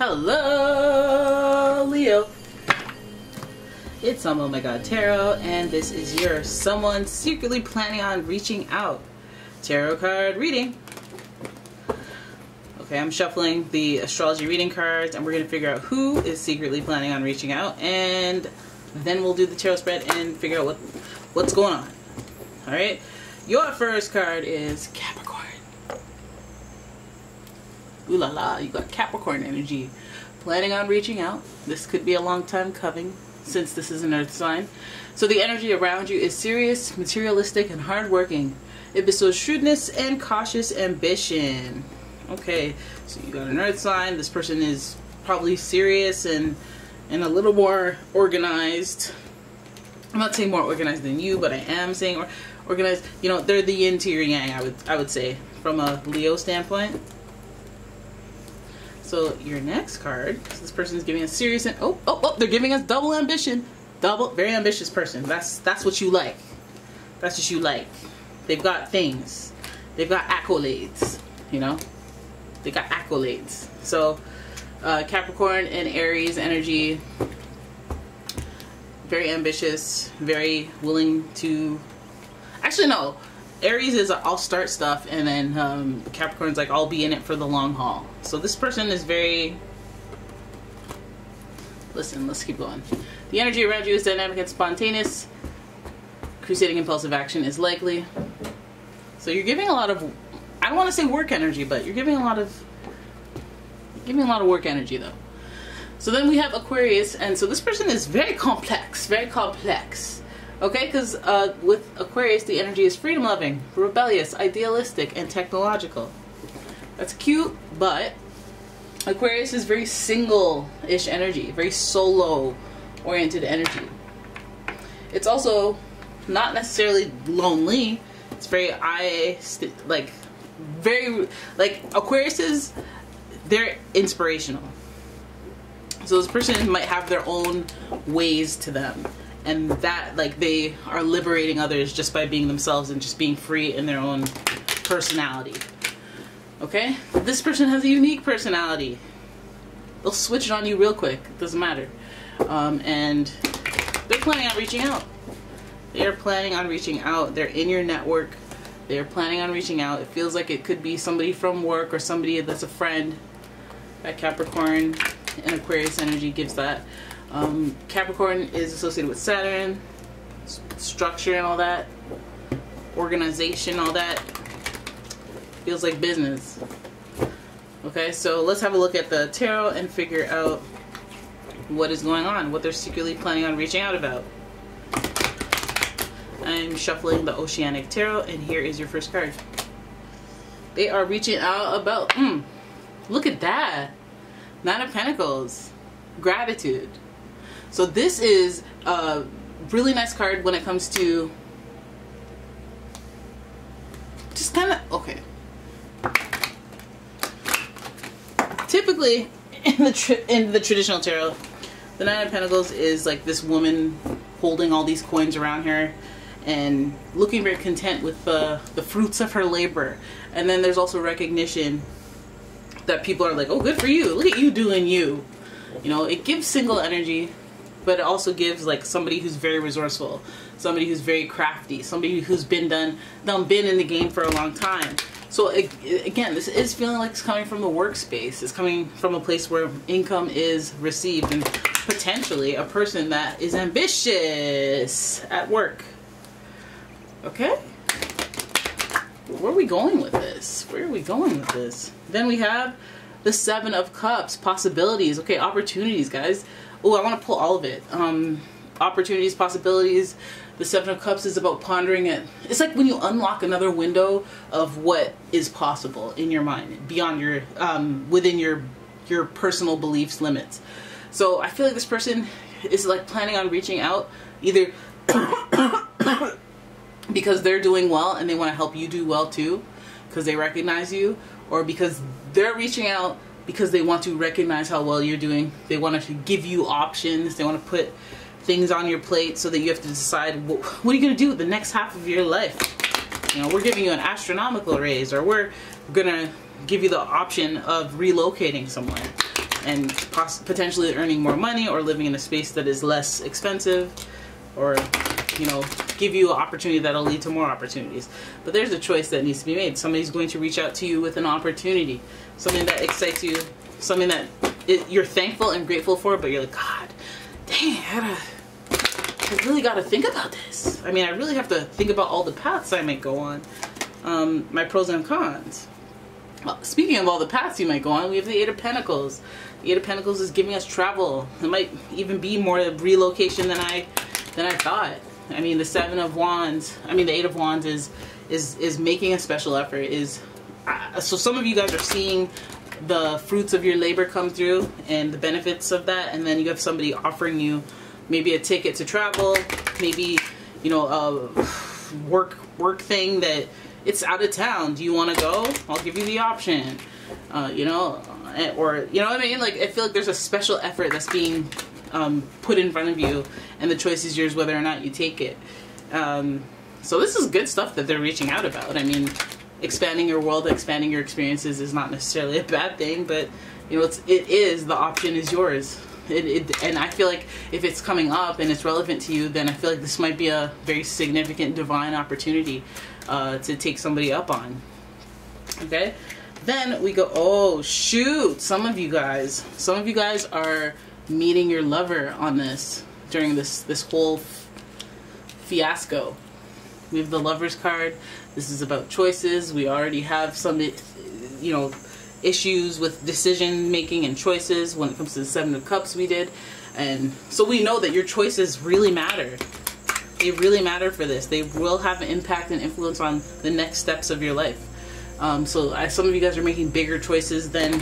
Hello, Leo. It's umomgtarot, and this is your someone secretly planning on reaching out tarot card reading. Okay, I'm shuffling the astrology reading cards, and we're going to figure out who is secretly planning on reaching out, and then we'll do the tarot spread and figure out what's going on. Alright, your first card is Capricorn. Ooh la la, you got Capricorn energy. Planning on reaching out. This could be a long time coming since this is an earth sign. So the energy around you is serious, materialistic, and hardworking. It bestows shrewdness and cautious ambition. Okay, so you got an earth sign. This person is probably serious and a little more organized. I'm not saying more organized than you, but I am saying organized. You know, they're the yin to your yang, I would say, from a Leo standpoint. So your next card, so this person is giving us serious and they're giving us double ambition. Very ambitious person. That's what you like. That's what you like. They've got things. They've got accolades, you know? They got accolades. So Capricorn and Aries energy, very ambitious, very willing to, actually no, Aries is I'll start stuff, and then Capricorn's like I'll be in it for the long haul. So this person is very, listen, let's keep going. The energy around you is dynamic and spontaneous. Crusading impulsive action is likely. So you're giving a lot of, I don't want to say work energy, but you're giving a lot of work energy though. So then we have Aquarius, and so this person is very complex, very complex. Okay, because with Aquarius, the energy is freedom-loving, rebellious, idealistic, and technological. That's cute, but Aquarius is very single-ish energy, very solo-oriented energy. It's also not necessarily lonely. It's very Aquariuses, they're inspirational. So this person might have their own ways to them. And that, like, they are liberating others just by being themselves and just being free in their own personality. Okay? This person has a unique personality. They'll switch it on you real quick. It doesn't matter. And they're planning on reaching out. They are planning on reaching out. They're in your network. They're planning on reaching out. It feels like it could be somebody from work or somebody that's a friend. That Capricorn and Aquarius energy gives that. Capricorn is associated with Saturn, structure and all that, organization, all that. Feels like business. Okay, so let's have a look at the tarot and figure out what is going on, what they're secretly planning on reaching out about. I'm shuffling the Oceanic Tarot, and here is your first card. They are reaching out about, look at that, Nine of Pentacles, gratitude. So this is a really nice card when it comes to just kind of, okay. Typically in the traditional tarot, the Nine of Pentacles is like this woman holding all these coins around her and looking very content with the fruits of her labor. And then there's also recognition that people are like, oh, good for you. Look at you doing you. You know, it gives single energy. But it also gives like somebody who's very resourceful, somebody who's very crafty, somebody who's been in the game for a long time. So again, this is feeling like it's coming from the workspace. It's coming from a place where income is received, and potentially a person that is ambitious at work. Okay? Where are we going with this? Where are we going with this? Then we have the Seven of Cups, possibilities. Okay, opportunities, guys. Oh, I want to pull all of it. Opportunities, possibilities. The Seven of Cups is about pondering it. It's like when you unlock another window of what is possible in your mind, beyond your, within your personal beliefs limits. So I feel like this person is like planning on reaching out, either because they're doing well and they want to help you do well too, because they recognize you, or because they're reaching out because they want to recognize how well you're doing. They want to give you options. They want to put things on your plate so that you have to decide, what are you going to do with the next half of your life? You know, we're giving you an astronomical raise, or we're going to give you the option of relocating somewhere. and potentially earning more money or living in a space that is less expensive, or, you know, give you an opportunity that'll lead to more opportunities. But there's a choice that needs to be made. Somebody's going to reach out to you with an opportunity, something that excites you, something that you're thankful and grateful for, but you're like, God, dang, I really got to think about this. I mean, I really have to think about all the paths I might go on, my pros and cons. Well, speaking of all the paths you might go on, we have the Eight of Pentacles. The Eight of Pentacles is giving us travel. It might even be more relocation than I thought. I mean, the Seven of Wands, I mean, the Eight of Wands is making a special effort. So some of you guys are seeing the fruits of your labor come through and the benefits of that, and then you have somebody offering you maybe a ticket to travel, maybe, you know, a work thing that it's out of town. Do you want to go? I'll give you the option. You know, or, you know what I mean? Like, I feel like there's a special effort that's being put in front of you, and the choice is yours whether or not you take it. So this is good stuff that they're reaching out about. I mean, expanding your world, expanding your experiences is not necessarily a bad thing, but, you know, the option is yours. And I feel like if it's coming up and it's relevant to you, then I feel like this might be a very significant divine opportunity to take somebody up on. Okay? Then we go, oh shoot, some of you guys are meeting your lover on this during this whole fiasco. We have the Lover's card. This is about choices. We already have some, you know, issues with decision making and choices when it comes to the Seven of Cups we did. And so we know that your choices really matter. They really matter for this. They will have an impact and influence on the next steps of your life. So some of you guys are making bigger choices than,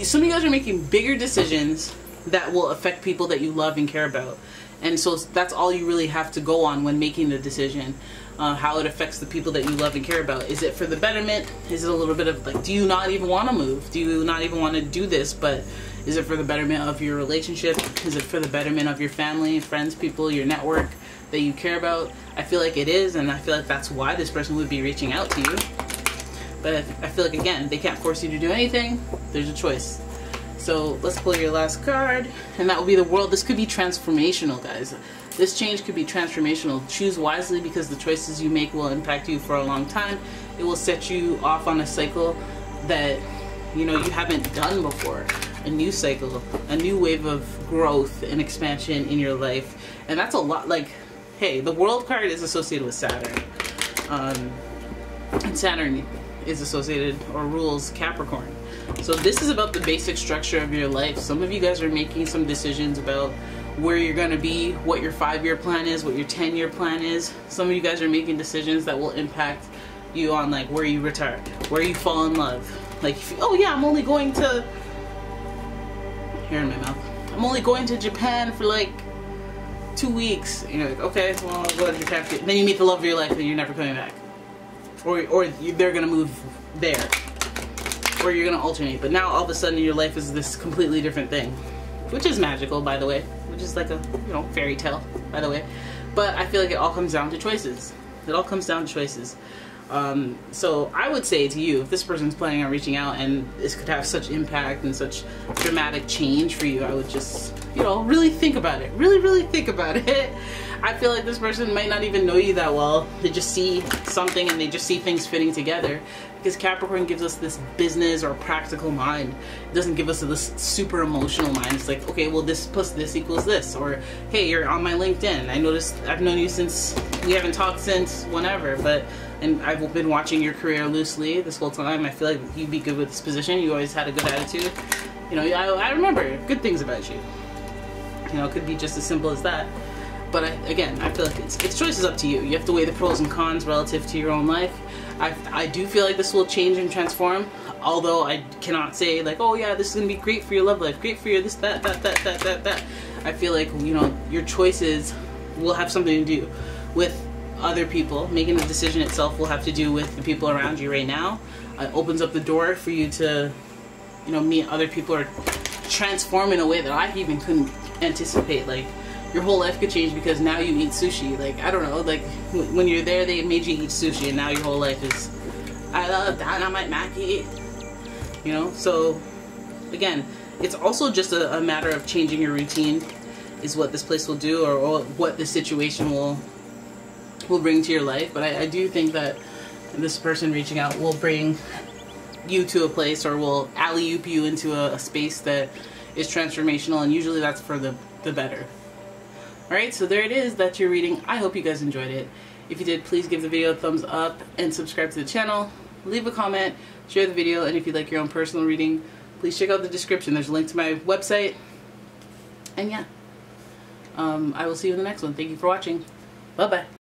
some of you guys are making bigger decisions that will affect people that you love and care about. And so that's all you really have to go on when making the decision. How it affects the people that you love and care about. Is it for the betterment? Is it a little bit of like, do you not even want to move? Do you not even want to do this? But is it for the betterment of your relationship? Is it for the betterment of your family, friends, people, your network that you care about? I feel like it is, and I feel like that's why this person would be reaching out to you. But I feel like, again, they can't force you to do anything. There's a choice. So let's pull your last card, and that will be the World. This could be transformational, guys. This change could be transformational. Choose wisely, because the choices you make will impact you for a long time. It will set you off on a cycle that, you know, you haven't done before. A new cycle, a new wave of growth and expansion in your life. And that's a lot. Like, hey, the World card is associated with Saturn. And Saturn is associated or rules Capricorn. So this is about the basic structure of your life. Some of you guys are making some decisions about where you're going to be, what your 5-year plan is, what your 10-year plan is. Some of you guys are making decisions that will impact you on, like, where you retire, where you fall in love. Like, oh yeah, I'm only going to, hair in my mouth, I'm only going to Japan for like 2 weeks. And you're like, okay, well, I'll go to Japan. Then you meet the love of your life and you're never coming back. Or they're going to move there. Or you're going to alternate. But now all of a sudden your life is this completely different thing. Which is magical, by the way. Which is like a, you know, fairy tale, by the way. But I feel like it all comes down to choices. It all comes down to choices. So I would say to you, if this person's planning on reaching out and this could have such impact and such dramatic change for you, I would just, you know, really think about it. Really, really think about it. I feel like this person might not even know you that well. They just see something and they just see things fitting together. Because Capricorn gives us this business or practical mind. It doesn't give us this super emotional mind. It's like, okay, well, this plus this equals this. Or, hey, you're on my LinkedIn. I noticed I've known you since, we haven't talked since whenever, but, and I've been watching your career loosely this whole time. I feel like you'd be good with this position. You always had a good attitude. You know, I remember good things about you. You know, it could be just as simple as that. But again, I feel like it's choices up to you. You have to weigh the pros and cons relative to your own life. I do feel like this will change and transform, although I cannot say like, oh yeah, this is going to be great for your love life, great for your this, that. I feel like, you know, your choices will have something to do with other people. Making the decision itself will have to do with the people around you right now. It opens up the door for you to, you know, meet other people or transform in a way that I even couldn't anticipate. Like, your whole life could change because now you eat sushi. Like, I don't know, like when you're there they made you eat sushi and now your whole life is, I love dynamite Mackie. You know, so again, It's also just a matter of changing your routine is what this place will do, or what this situation will bring to your life. But I do think that this person reaching out will bring you to a place, or will alley-oop you into a space that is transformational, and usually that's for the better. Alright, so there it is. That's your reading. I hope you guys enjoyed it. If you did, please give the video a thumbs up and subscribe to the channel. Leave a comment, share the video, and if you'd like your own personal reading, please check out the description. There's a link to my website. And yeah, I will see you in the next one. Thank you for watching. Bye-bye.